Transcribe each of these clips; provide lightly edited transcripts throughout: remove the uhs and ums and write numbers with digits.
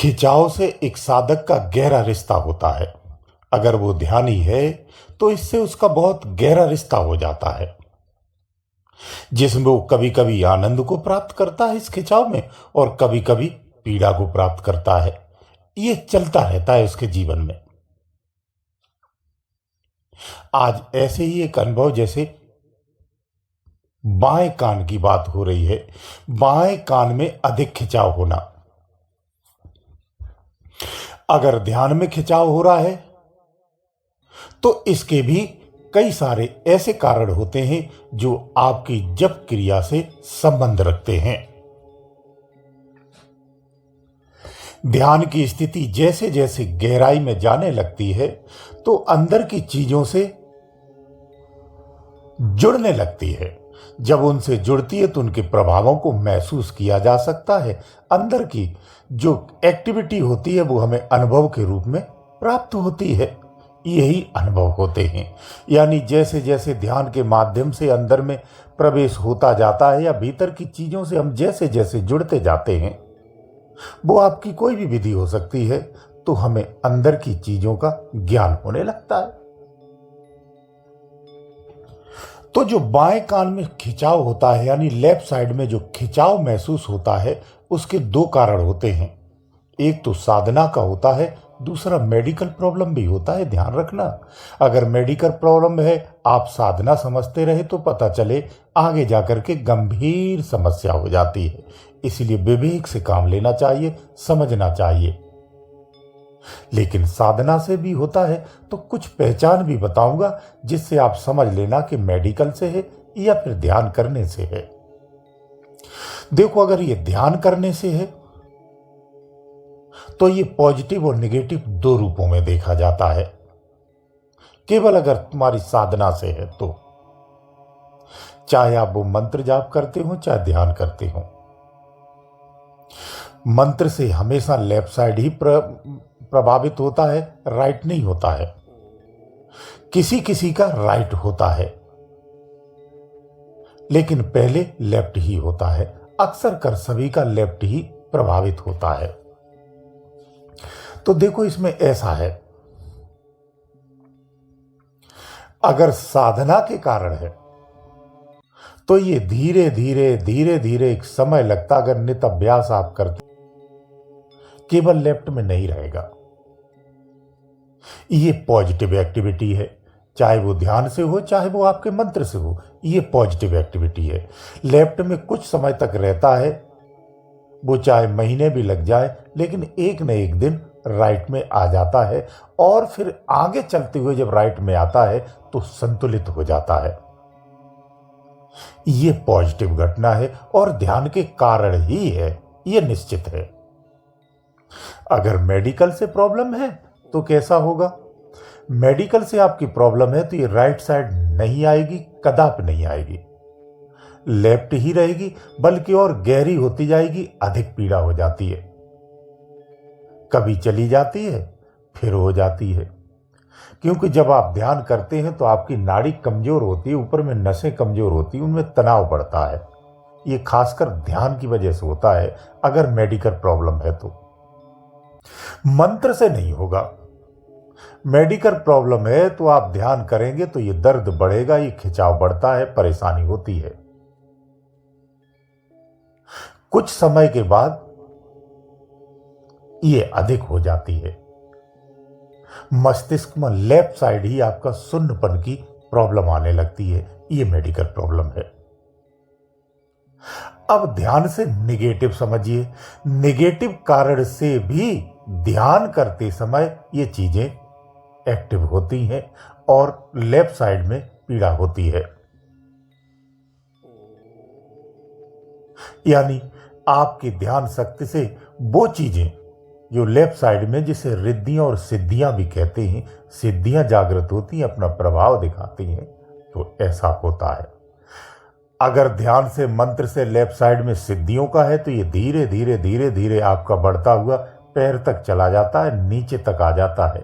खिंचाव से एक साधक का गहरा रिश्ता होता है। अगर वो ध्यानी है तो इससे उसका बहुत गहरा रिश्ता हो जाता है, जिसमें वो कभी कभी आनंद को प्राप्त करता है इस खिंचाव में, और कभी कभी पीड़ा को प्राप्त करता है। ये चलता रहता है उसके जीवन में। आज ऐसे ही एक अनुभव, जैसे बाएं कान की बात हो रही है। बाएं कान में अधिक खिंचाव होना। अगर ध्यान में खिंचाव हो रहा है तो इसके भी कई सारे ऐसे कारण होते हैं जो आपकी जप क्रिया से संबंध रखते हैं। ध्यान की स्थिति जैसे जैसे गहराई में जाने लगती है तो अंदर की चीजों से जुड़ने लगती है। जब उनसे जुड़ती है तो उनके प्रभावों को महसूस किया जा सकता है। अंदर की जो एक्टिविटी होती है वो हमें अनुभव के रूप में प्राप्त होती है। यही अनुभव होते हैं। यानी जैसे जैसे ध्यान के माध्यम से अंदर में प्रवेश होता जाता है, या भीतर की चीजों से हम जैसे जैसे जुड़ते जाते हैं, वो आपकी कोई भी विधि हो सकती है, तो हमें अंदर की चीजों का ज्ञान होने लगता है। तो जो बाएं कान में खिंचाव होता है, यानी लेफ्ट साइड में जो खिंचाव महसूस होता है, उसके दो कारण होते हैं। एक तो साधना का होता है, दूसरा मेडिकल प्रॉब्लम भी होता है। ध्यान रखना, अगर मेडिकल प्रॉब्लम है, आप साधना समझते रहे तो पता चले आगे जाकर के गंभीर समस्या हो जाती है। इसलिए विवेक से काम लेना चाहिए, समझना चाहिए। लेकिन साधना से भी होता है, तो कुछ पहचान भी बताऊंगा जिससे आप समझ लेना कि मेडिकल से है या फिर ध्यान करने से है। देखो, अगर ये ध्यान करने से है तो ये पॉजिटिव और नेगेटिव दो रूपों में देखा जाता है। केवल अगर तुम्हारी साधना से है तो, चाहे आप वो मंत्र जाप करते हो चाहे ध्यान करते हो, मंत्र से हमेशा लेफ्ट साइड ही प्रभावित होता है, राइट नहीं होता है। किसी किसी का राइट होता है, लेकिन पहले लेफ्ट ही होता है। अक्सर कर सभी का लेफ्ट ही प्रभावित होता है। तो देखो, इसमें ऐसा है, अगर साधना के कारण है तो ये धीरे धीरे धीरे धीरे एक समय लगता, अगर नित अभ्यास आप करते, केवल लेफ्ट में नहीं रहेगा। ये पॉजिटिव एक्टिविटी है, चाहे वो ध्यान से हो चाहे वो आपके मंत्र से हो, ये पॉजिटिव एक्टिविटी है। लेफ्ट में कुछ समय तक रहता है, वो चाहे महीने भी लग जाए, लेकिन एक न एक दिन राइट में आ जाता है, और फिर आगे चलते हुए जब राइट में आता है तो संतुलित हो जाता है। ये पॉजिटिव घटना है और ध्यान के कारण ही है, ये निश्चित है। अगर मेडिकल से प्रॉब्लम है तो कैसा होगा? मेडिकल से आपकी प्रॉब्लम है तो ये राइट साइड नहीं आएगी, कदापि नहीं आएगी, लेफ्ट ही रहेगी, बल्कि और गहरी होती जाएगी, अधिक पीड़ा हो जाती है। कभी चली जाती है, फिर हो जाती है। क्योंकि जब आप ध्यान करते हैं तो आपकी नाड़ी कमजोर होती है, ऊपर में नसें कमजोर होती हैं, उनमें तनाव बढ़ता है। ये खासकर ध्यान की वजह से होता है। अगर मेडिकल प्रॉब्लम है तो मंत्र से नहीं होगा। मेडिकल प्रॉब्लम है तो आप ध्यान करेंगे तो ये दर्द बढ़ेगा, ये खिंचाव बढ़ता है, परेशानी होती है। कुछ समय के बाद ये अधिक हो जाती है। मस्तिष्क में लेफ्ट साइड ही आपका शून्यपन की प्रॉब्लम आने लगती है। ये मेडिकल प्रॉब्लम है। अब ध्यान से निगेटिव समझिए। निगेटिव कारण से भी ध्यान करते समय ये चीजें एक्टिव होती हैं और लेफ्ट साइड में पीड़ा होती है। यानी आपकी ध्यान शक्ति से वो चीजें जो लेफ्ट साइड में, जिसे रिद्धियां और सिद्धियां भी कहते हैं, सिद्धियां जागृत होती हैं, अपना प्रभाव दिखाती हैं, तो ऐसा होता है। अगर ध्यान से, मंत्र से लेफ्ट साइड में सिद्धियों का है तो ये धीरे धीरे धीरे धीरे आपका बढ़ता हुआ पैर तक चला जाता है, नीचे तक आ जाता है,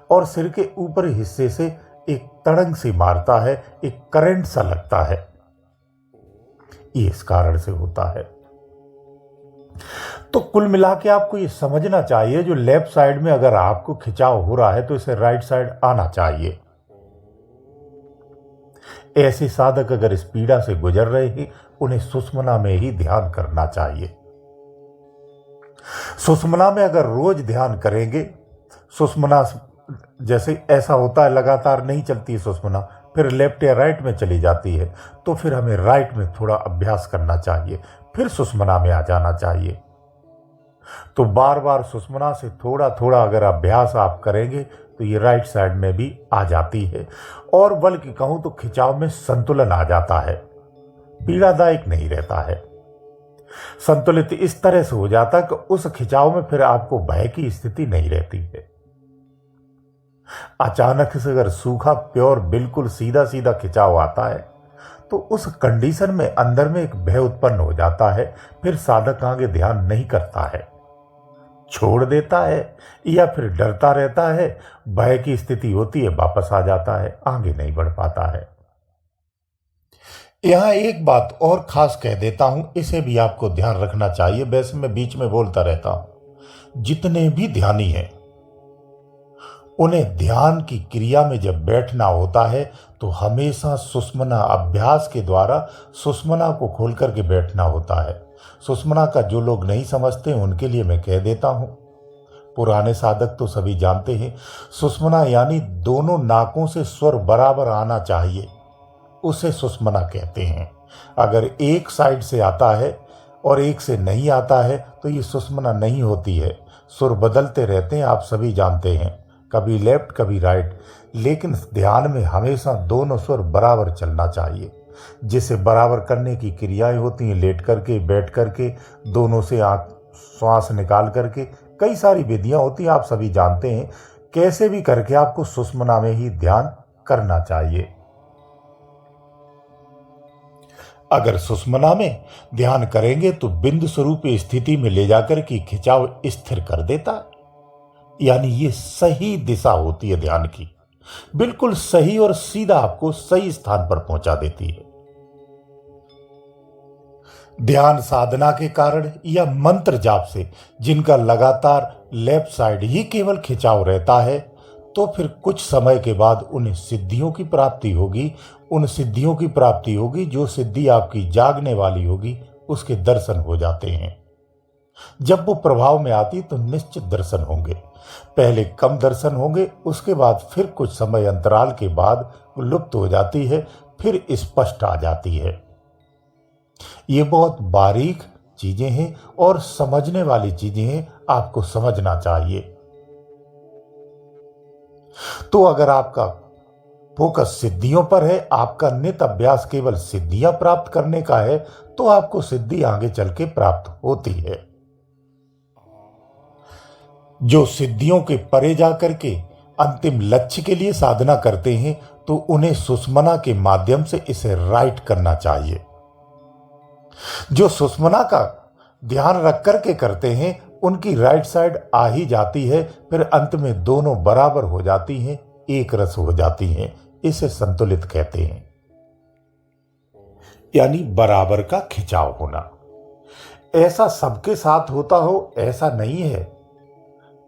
और सिर के ऊपरी हिस्से से एक तड़ंग सी मारता है, एक करंट सा लगता है। ये इस कारण से होता है। तो कुल मिला के आपको ये समझना चाहिए, जो लेफ्ट साइड में अगर आपको खिंचाव हो रहा है तो इसे राइट साइड आना चाहिए। ऐसे साधक अगर इस पीड़ा से गुजर रहे हैं, उन्हें सुषुम्ना में ही ध्यान करना चाहिए। सुषुम्ना में अगर रोज ध्यान करेंगे, सुषुम्ना जैसे ऐसा होता है लगातार नहीं चलती है सुषुम्ना, फिर लेफ्ट या राइट में चली जाती है, तो फिर हमें राइट में थोड़ा अभ्यास करना चाहिए, फिर सुषुम्ना में आ जाना चाहिए। तो बार बार सुषुम्ना से थोड़ा थोड़ा अगर अभ्यास आप करेंगे तो ये राइट साइड में भी आ जाती है, और बल्कि कहूं तो खिंचाव में संतुलन आ जाता है, पीड़ादायक नहीं रहता है। संतुलित इस तरह से हो जाता है कि उस खिंचाव में फिर आपको भय की स्थिति नहीं रहती है। अचानक से अगर सूखा प्योर बिल्कुल सीधा सीधा खिंचाव आता है तो उस कंडीशन में अंदर में एक भय उत्पन्न हो जाता है, फिर साधक आगे ध्यान नहीं करता है, छोड़ देता है, या फिर डरता रहता है, भय की स्थिति होती है, वापस आ जाता है, आगे नहीं बढ़ पाता है। यहां एक बात और खास कह देता हूं, इसे भी आपको ध्यान रखना चाहिए, वैसे मैं बीच में बोलता रहता हूं। जितने भी ध्यानी हैं उन्हें ध्यान की क्रिया में जब बैठना होता है तो हमेशा सुषुम्ना अभ्यास के द्वारा सुषुम्ना को खोल करके बैठना होता है। सुषुम्ना का जो लोग नहीं समझते उनके लिए मैं कह देता हूं, पुराने साधक तो सभी जानते हैं, सुषुम्ना यानी दोनों नाकों से स्वर बराबर आना चाहिए, उसे सुषुम्ना कहते हैं। अगर एक साइड से आता है और एक से नहीं आता है तो ये सुषुम्ना नहीं होती है। सुर बदलते रहते हैं, आप सभी जानते हैं, कभी लेफ्ट कभी राइट, लेकिन ध्यान में हमेशा दोनों स्वर बराबर चलना चाहिए। जिसे बराबर करने की क्रियाएं होती हैं, लेट करके, बैठ करके, दोनों से आँख श्वास निकाल करके, कई सारी विधियां होती हैं, आप सभी जानते हैं। कैसे भी करके आपको सुषुम्ना में ही ध्यान करना चाहिए। अगर सुषुम्ना में ध्यान करेंगे तो बिंदु स्वरूप स्थिति में ले जाकर के खिंचाव स्थिर कर देता है, यानी ये सही दिशा होती है ध्यान की, बिल्कुल सही और सीधा आपको सही स्थान पर पहुंचा देती है। ध्यान साधना के कारण या मंत्र जाप से जिनका लगातार लेफ्ट साइड ही केवल खिंचाव रहता है, तो फिर कुछ समय के बाद उन्हें सिद्धियों की प्राप्ति होगी। उन सिद्धियों की प्राप्ति होगी, जो सिद्धि आपकी जागने वाली होगी, उसके दर्शन हो जाते हैं। जब वो प्रभाव में आती तो निश्चित दर्शन होंगे, पहले कम दर्शन होंगे, उसके बाद फिर कुछ समय अंतराल के बाद लुप्त हो जाती है, फिर स्पष्ट आ जाती है। ये बहुत बारीक चीजें हैं और समझने वाली चीजें हैं, आपको समझना चाहिए। तो अगर आपका फोकस सिद्धियों पर है, आपका नित अभ्यास केवल सिद्धियां प्राप्त करने का है, तो आपको सिद्धि आगे चल के प्राप्त होती है। जो सिद्धियों के परे जाकर के अंतिम लक्ष्य के लिए साधना करते हैं, तो उन्हें सुषुम्ना के माध्यम से इसे राइट करना चाहिए। जो सुषुम्ना का ध्यान रख करके करते हैं, उनकी राइट साइड आ ही जाती है, फिर अंत में दोनों बराबर हो जाती हैं, एक रस हो जाती हैं। इसे संतुलित कहते हैं, यानी बराबर का खिंचाव होना। ऐसा सबके साथ होता हो ऐसा नहीं है,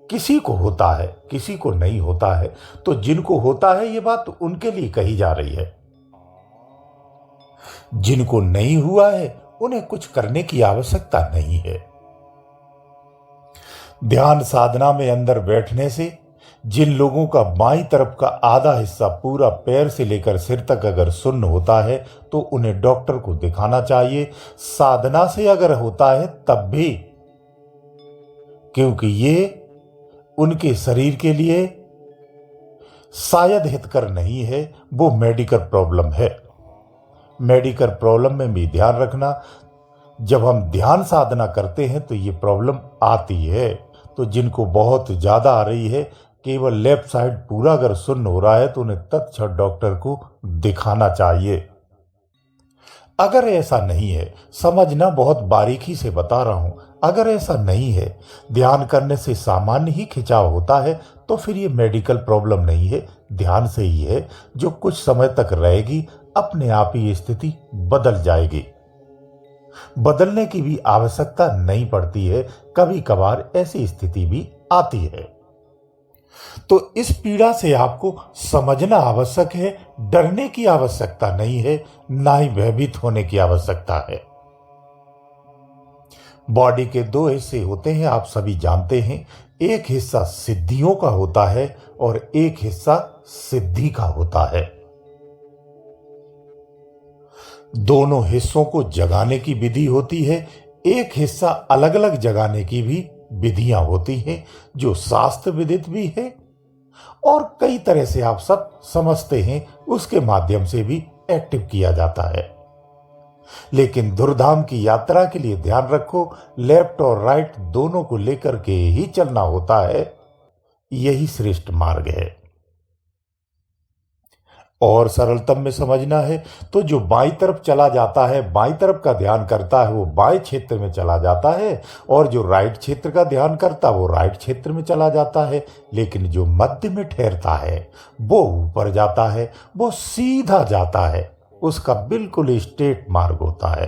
किसी को होता है, किसी को नहीं होता है। तो जिनको होता है ये बात उनके लिए कही जा रही है, जिनको नहीं हुआ है उन्हें कुछ करने की आवश्यकता नहीं है। ध्यान साधना में अंदर बैठने से जिन लोगों का बाईं तरफ का आधा हिस्सा पूरा पैर से लेकर सिर तक अगर सुन्न होता है, तो उन्हें डॉक्टर को दिखाना चाहिए। साधना से अगर होता है तब भी, क्योंकि ये उनके शरीर के लिए शायद हितकर नहीं है, वो मेडिकल प्रॉब्लम है। मेडिकल प्रॉब्लम में भी ध्यान रखना, जब हम ध्यान साधना करते हैं तो ये प्रॉब्लम आती है। तो जिनको बहुत ज़्यादा आ रही है, केवल लेफ्ट साइड पूरा अगर सुन्न हो रहा है, तो उन्हें तत्क्षण डॉक्टर को दिखाना चाहिए। अगर ऐसा नहीं है, समझना, बहुत बारीकी से बता रहा हूं, अगर ऐसा नहीं है, ध्यान करने से सामान्य ही खिंचाव होता है, तो फिर ये मेडिकल प्रॉब्लम नहीं है, ध्यान से ही है, जो कुछ समय तक रहेगी, अपने आप ही ये स्थिति बदल जाएगी। बदलने की भी आवश्यकता नहीं पड़ती है, कभी कभार ऐसी स्थिति भी आती है। तो इस पीड़ा से आपको समझना आवश्यक है, डरने की आवश्यकता नहीं है, ना ही भयभीत होने की आवश्यकता है। बॉडी के दो हिस्से होते हैं, आप सभी जानते हैं। एक हिस्सा सिद्धियों का होता है और एक हिस्सा सिद्धि का होता है। दोनों हिस्सों को जगाने की विधि होती है। एक हिस्सा अलग अलग जगाने की भी विधियां होती हैं, जो शास्त्र विदित भी है और कई तरह से आप सब समझते हैं, उसके माध्यम से भी एक्टिव किया जाता है। लेकिन धुरधाम की यात्रा के लिए ध्यान रखो, लेफ्ट और राइट दोनों को लेकर के ही चलना होता है। यही श्रेष्ठ मार्ग है। और सरलतम में समझना है तो जो बाईं तरफ चला जाता है, बाईं तरफ का ध्यान करता है, वो बाएं क्षेत्र में चला जाता है, और जो राइट क्षेत्र का ध्यान करता है वो राइट क्षेत्र में चला जाता है। लेकिन जो मध्य में ठहरता है वो ऊपर जाता है, वो सीधा जाता है, उसका बिल्कुल स्ट्रेट मार्ग होता है।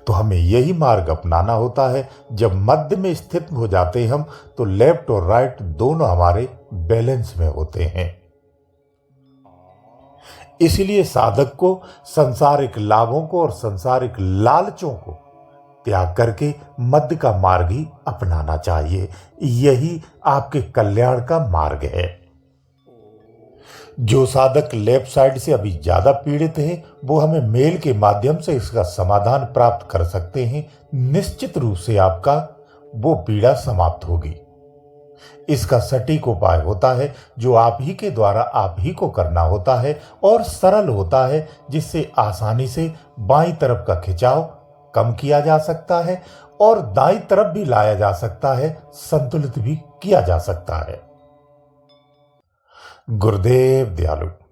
तो हमें यही मार्ग अपनाना होता है। जब मध्य में स्थित हो जाते हैं हम, तो लेफ्ट और राइट दोनों हमारे बैलेंस में होते हैं। इसलिए साधक को सांसारिक लाभों को और सांसारिक लालचों को त्याग करके मध्य का मार्ग ही अपनाना चाहिए। यही आपके कल्याण का मार्ग है। जो साधक लेफ्ट साइड से अभी ज्यादा पीड़ित है, वो हमें मेल के माध्यम से इसका समाधान प्राप्त कर सकते हैं। निश्चित रूप से आपका वो पीड़ा समाप्त होगी। इसका सटीक उपाय होता है जो आप ही के द्वारा आप ही को करना होता है, और सरल होता है, जिससे आसानी से बाईं तरफ का खिंचाव कम किया जा सकता है और दाईं तरफ भी लाया जा सकता है, संतुलित भी किया जा सकता है। गुरुदेव दयालु।